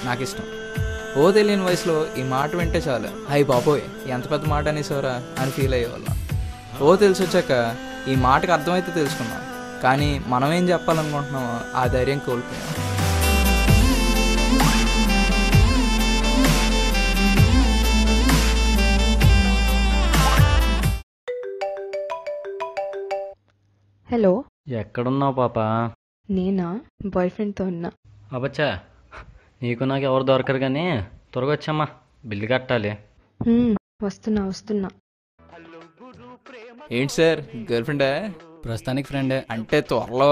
నాకు ఇష్టం. ఓ తెలియని వయసులో ఈ మాట వింటే చాలు, అయ్యి బాబోయ్ ఎంత పెద్ద మాట అనేసారా అని ఫీల్ అయ్యేవాళ్ళం. ఓ తెలిసి వచ్చాక ఈ మాటకు అర్థమైతే తెలుసుకున్నాం, కానీ మనం ఏం చెప్పాలనుకుంటున్నామో ఆ ధైర్యం కోల్పోయాం. హలో, ఎక్కడున్నావు పాప? నేనా? బాయ్ ఫ్రెండ్తో ఉన్నా. అబ్బచ్చా, నీకు నాకు ఎవరు దొరకరు కానీ త్వరగా వచ్చమ్మా, బిల్లు కట్టాలి. వస్తున్నా. ఏంటి సార్, గర్ల్ ఫ్రెండే? ప్రస్తుతానికి ఫ్రెండే. అంటే త్వరలో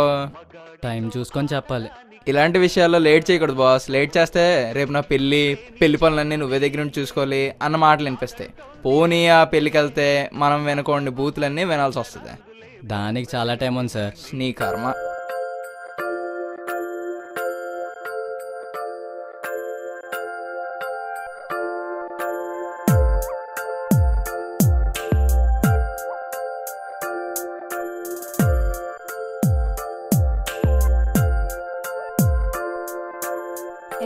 టైం చూసుకొని చెప్పాలి. ఇలాంటి విషయాల్లో లేట్ చేయకూడదు బాస్. లేట్ చేస్తే రేపు నా పెళ్లి పనులన్నీ నువ్వే దగ్గర నుంచి చూసుకోవాలి అన్న మాటలు వినిపిస్తాయి. పోనీ ఆ పెళ్ళికి వెళ్తే మనం వెనుకోండి బూతులన్నీ వినాల్సి వస్తుంది. దానికి చాలా టైం ఉంది సార్. నీ కర్మ.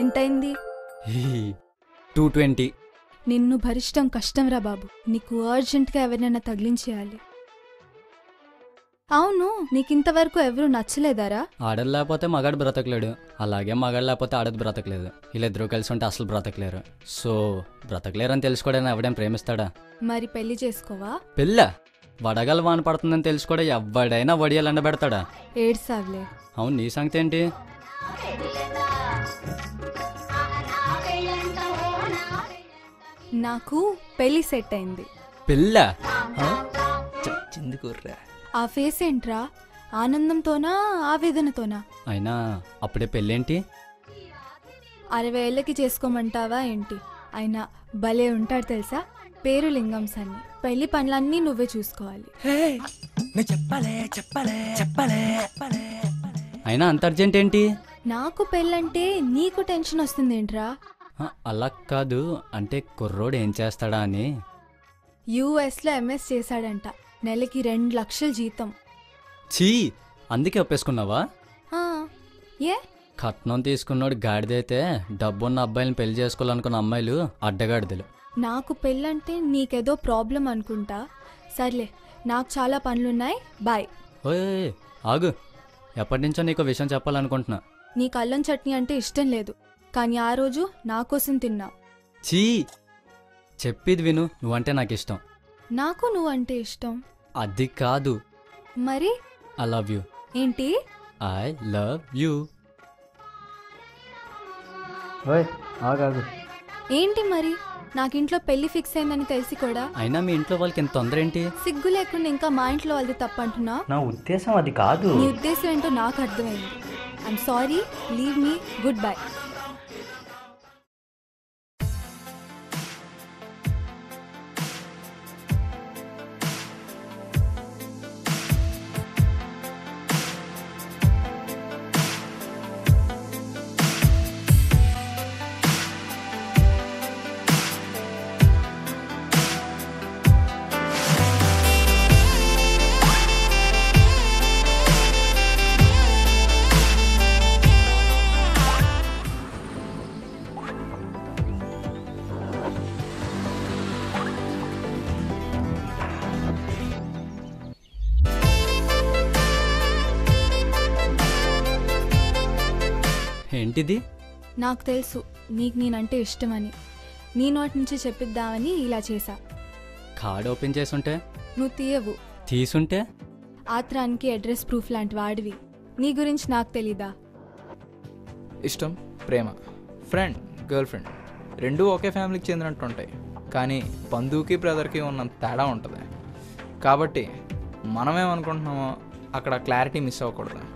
ఎంతైంది? 220. నిన్ను భరించడం కష్టంరా బాబు. నీకు అర్జెంట్గా ఎవరినైనా తగిలించేయాలి. అవును, నీకింతవరకు ఎవరు నచ్చలేదారా? ఆడది లేకపోతే మగాడు బ్రతకలేడు, అలాగే మగాడు లేకపోతే ఆడది బ్రతకలేదు. వీళ్ళిద్దరూ కలిసి ఉంటే అసలు బ్రతకలేరు. సో బ్రతకలేరని తెలుసుకోవడానికి ఎవడేం ప్రేమిస్తాడా? మరి పెళ్లి చేసుకోవా? పెళ్ళ వడగల వాన పడుతుందని తెలుసుకోవడం ఎవడైనా వడియాలు ఎండబెడతాడా? ఏడ్సావులే. అవును, నీ సంగతి ఏంటి? నాకు పెళ్లి సెట్ అయింది. పెళ్ళ? చచ్చింది కుర్రా. ఆ ఫేస్ ఏంట్రా? ఆనందంతోనా ఆవేదనతోనా? అయినా అప్పుడే పెళ్ళేంటి? 60 ఏళ్ళకి చేసుకోమంటావా ఏంటి? అయినా భలే ఉంటాడు తెలుసా. పేరు లింగం సన్ని. పెళ్లి పనులన్నీ నువ్వే చూసుకోవాలి. అయినా అంత అర్జెంట్ ఏంటి? నాకు పెళ్ళంటే నీకు టెన్షన్ వస్తుందేంట్రా? అలా కాదు, అంటే కుర్రోడు ఏం చేస్తాడా అని. యూఎస్లో ఎంఎస్ చేశాడంట. నెలకి 2 లక్షల జీతం. చీ, అందుకే ఒప్పేసుకున్నావా? ఆ, ఏ? కట్నం తీసుకున్నాడు గాడిదైతే డబ్బున్న అబ్బాయిని పెళ్లి చేసుకోవాలనుకున్న అమ్మాయిలు అడ్డగాడిదలు. నాకు పెళ్ళంటే నీకేదో ప్రాబ్లం అనుకుంటా. సర్లే, నాకు చాలా పనులున్నాయి. బాయ్. ఓయ్ ఆగు, ఎప్పటి నుంచో నీకు విషయం చెప్పాలనుకుంటున్నా. నీకు అల్లం చట్నీ అంటే ఇష్టం లేదు, కానీ ఆ రోజు నా కోసం తిన్నావు. చీ, చెప్పేది విను, నువ్వంటే నాకు ఇష్టం. నాకు నువ్వంటే ఇష్టం. అది కాదు. మరి? I love you. ఏంటి? I love you. ఆగాగు. ఏంటి మరి? నాకింట్లో పెళ్లి ఫిక్స్ అయిందని తెలిసి కూడా అయినా మీ ఇంట్లో వాళ్ళకి ఎంత తొందర ఏంటి? సిగ్గు లేకుండా ఇంకా మా ఇంట్లో వాళ్ళది తప్పంటున్నా? నా ఉద్దేశం అది కాదు. నీ ఉద్దేశం ఏంటో నాకు అర్థమైంది. I'm sorry, leave me, good bye. ఏంటిది? నాకు తెలుసు నీకు నేనంటే ఇష్టమని. నీ నోటి నుంచి చెప్పిద్దామని ఇలా చేశా. కార్డ్ ఓపెన్ చేసుంటే? నువ్వు తీయవు. తీసుంటే? ఆత్రానికి అడ్రస్ ప్రూఫ్ లాంటి వాడివి. నీ గురించి నాకు తెలీదా? ఇష్టం, ప్రేమ, ఫ్రెండ్, గర్ల్ ఫ్రెండ్ రెండూ ఒకే ఫ్యామిలీకి చెందినట్టు ఉంటాయి, కానీ బంధువుకి బ్రదర్కి ఉన్నంత తేడా ఉంటుంది. కాబట్టి మనమేమనుకుంటున్నామో అక్కడ క్లారిటీ మిస్ అవ్వకూడదు.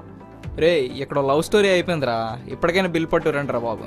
రే, ఇక్కడ లవ్ స్టోరీ అయిపోయిందిరా, ఇప్పటికైనా బిల్ పట్టురంటరా బాబు.